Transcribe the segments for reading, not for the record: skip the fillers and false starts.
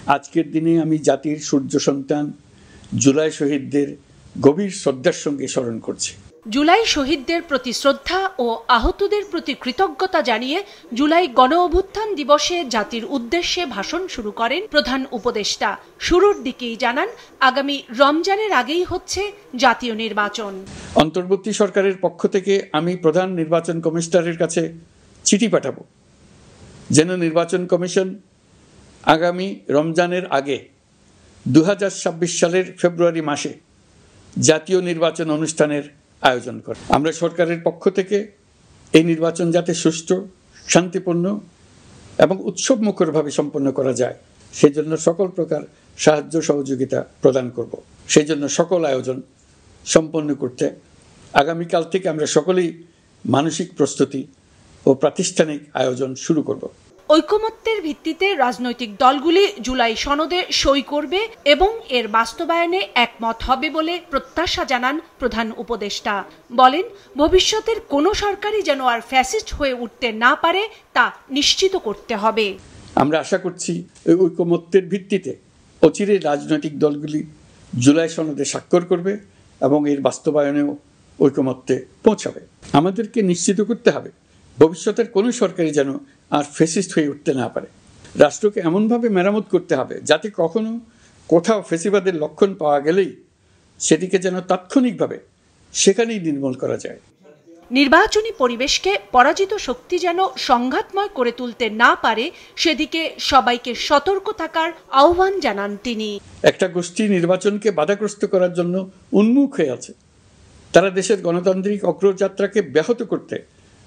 আজকের দিনে আমি জাতির সূর্য সন্তান জুলাই শহীদদের গভীর শ্রদ্ধার সঙ্গে স্মরণ করছি। জুলাই শহীদদের প্রতি শ্রদ্ধা ও আহতদের প্রতি কৃতজ্ঞতা জানিয়ে জুলাই গণ অভ্যুত্থান দিবসে জাতির উদ্দেশ্যে ভাষণ শুরু করেন প্রধান উপদেষ্টা। শুরুর দিকেই জানান, আগামী রমজানের আগেই হচ্ছে জাতীয় নির্বাচন। অন্তর্বর্তী সরকারের পক্ষ থেকে আমি প্রধান নির্বাচন কমিশনারের কাছে চিঠি পাঠাবো যেন নির্বাচন কমিশন আগামী রমজানের আগে 2026 সালের ফেব্রুয়ারি মাসে জাতীয় নির্বাচন অনুষ্ঠানের আয়োজন করে। আমরা সরকারের পক্ষ থেকে এই নির্বাচন যাতে সুষ্ঠু, শান্তিপূর্ণ এবং উৎসবমুখরভাবে সম্পন্ন করা যায় সেজন্য সকল প্রকার সাহায্য সহযোগিতা প্রদান করব। সেই জন্য সকল আয়োজন সম্পন্ন করতে আগামীকাল থেকে আমরা সকলেই মানসিক প্রস্তুতি ও প্রাতিষ্ঠানিক আয়োজন শুরু করব। ঐকমত্যের ভিত্তিতে রাজনৈতিক দলগুলি জুলাই সনদে সই করবে এবং এর বাস্তবায়নে একমত হবে বলে প্রত্যাশা জানান প্রধান উপদেষ্টা। বলেন, ভবিষ্যতের কোনো সরকারই যেন আর ফ্যাসিস্ট হয়ে উঠতে না পারে তা নিশ্চিত করতে হবে। আমরা আশা করছি এই ঐকমত্যের ভিত্তিতে অচিরে রাজনৈতিক দলগুলি জুলাই সনদে স্বাক্ষর করবে এবং এর বাস্তবায়নেও ঐকমত্যে পৌঁছাবে। আমাদেরকে নিশ্চিত করতে হবে ভবিষ্যতের কোনো সরকারই যেন আর ফ্যাসিস্ট হয়ে উঠতে না পারে। রাষ্ট্রকে এমনভাবে মেরামত করতে হবে যাতে কখনো কোথাও ফ্যাসিবাদের লক্ষণ পাওয়া গেলেই সেটিকে যেন তাৎক্ষণিকভাবে সেখানেই নির্মূল করা যায়। নির্বাচনী পরিবেশকে পরাজিত শক্তি যেন সংঘাতময় করে তুলতে না পারে সেদিকে সবাইকে সতর্ক থাকার আহ্বান জানান তিনি। একটা গোষ্ঠী নির্বাচনকে বাধাগ্রস্ত করার জন্য উন্মুখ হয়ে আছে। তারা দেশের গণতান্ত্রিক অগ্রযাত্রাকে ব্যাহত করতে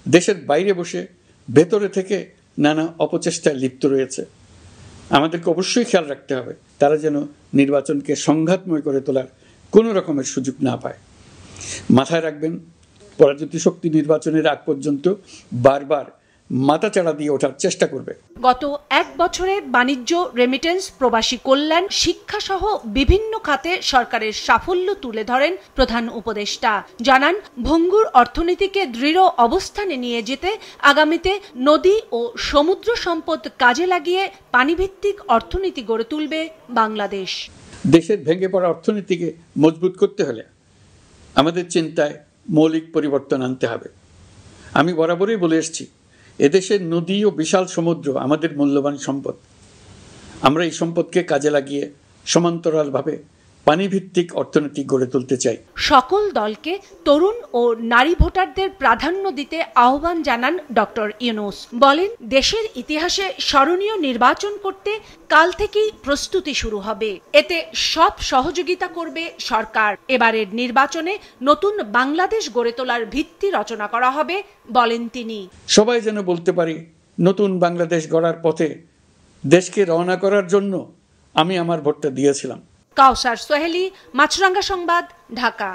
দেশের বাইরে বসে ভেতরে থেকে নানা অপচেষ্টায় লিপ্ত রয়েছে। আমাদেরকে অবশ্যই খেয়াল রাখতে হবে তারা যেন নির্বাচনকে সংঘাতময় করে তোলার কোনো রকমের সুযোগ না পায়। মাথায় রাখবেন, পরাজিত শক্তি নির্বাচনের আগ পর্যন্ত বারবার মাথাচাড়া দিয়ে ওঠার চেষ্টা করবে। গত এক বছরে বাণিজ্য, রেমিটেন্স, প্রবাসী কল্যাণ, শিক্ষা সহ বিভিন্ন খাতে সরকারের সাফল্য তুলে ধরেন প্রধান উপদেষ্টা। জানান, ভঙ্গুর অর্থনীতিকে দৃঢ় অবস্থানে নিয়ে যেতে আগামীতে নদী ও সমুদ্র সম্পদ কাজে লাগিয়ে পানিভিত্তিক অর্থনীতি গড়ে তুলবে বাংলাদেশ। দেশের ভেঙে পড়া অর্থনীতিকে মজবুত করতে হলে আমাদের চিন্তায় মৌলিক পরিবর্তন আনতে হবে। আমি বরাবরই বলে এসেছি, এদেশের নদী ও বিশাল সমুদ্র আমাদের মূল্যবান সম্পদ। আমরা এই সম্পদকে কাজে লাগিয়ে সমান্তরালভাবে পানিভিত্তিক অর্থনীতি গড়ে তুলতে চাই। সকল দলকে তরুণ ও নারী ভোটারদের প্রাধান্য দিতে আহ্বান জানান ডক্টর ইউনূস। বলেন, দেশের ইতিহাসে স্মরণীয় নির্বাচন করতে কাল থেকেই প্রস্তুতি শুরু হবে। এতে সব সহযোগিতা করবে সরকার। এবারের নির্বাচনে নতুন বাংলাদেশ গড়ে তোলার ভিত্তি রচনা করা হবে বলেন তিনি। সবাই যেন বলতে পারি, নতুন বাংলাদেশ গড়ার পথে দেশকে রওনা করার জন্য আমি আমার ভোটটা দিয়েছিলাম। কাউসার সোহেলি, মাছরাঙ্গা সংবাদ, ঢাকা।